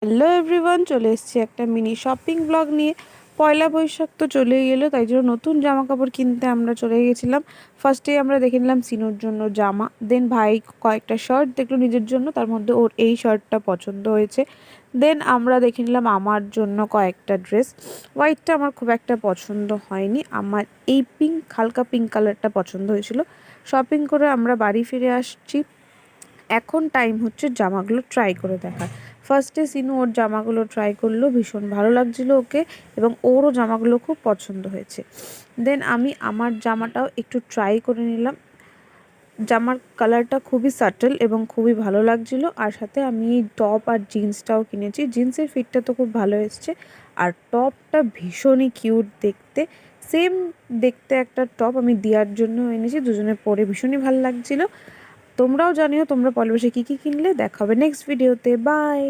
Hello everyone, চলে এসেছি একটা মিনি শপিং ব্লগ নিয়ে। পয়লা বৈশাখ তো চলেই এলো, তাই জন্য নতুন জামা কাপড় কিনতে আমরা চলে গেছিলাম। ফার্স্টে আমরা দেখে নিলাম সিনুর জন্য জামা, দেন ভাই কয়েকটা শার্ট দেখলো নিজের জন্য, তার মধ্যে ওর এই শার্টটা পছন্দ হয়েছে। দেন আমরা দেখে নিলাম আমার জন্য কয়েকটা ড্রেস। হোয়াইটটা আমার খুব একটা পছন্দ হয়নি, আমার এই হালকা পিঙ্ক কালারটা পছন্দ হয়েছিল। শপিং করে আমরা বাড়ি ফিরে আসছি। এখন টাইম হচ্ছে জামাগুলো ট্রাই করে দেখার। ফার্স্টে সিনু ওর জামাগুলো ট্রাই করলো, ভীষণ ভালো লাগছিলো ওকে, এবং ওরও জামাগুলো খুব পছন্দ হয়েছে। দেন আমি আমার জামাটাও একটু ট্রাই করে নিলাম। জামার কালারটা খুবই সাটল এবং খুবই ভালো লাগছিল। আর সাথে আমি এই টপ আর জিন্সটাও কিনেছি। জিন্সের ফিটটা তো খুব ভালো এসছে, আর টপটা ভীষণই কিউট দেখতে। সেম দেখতে একটা টপ আমি দিয়ার জন্য এনেছি, দুজনে পরে ভীষণই ভালো লাগছিল। তোমরাও জানিও তোমরা পয়লা বৈশাখে কী কী কিনলে। দেখা হবে নেক্সট ভিডিওতে। বাই।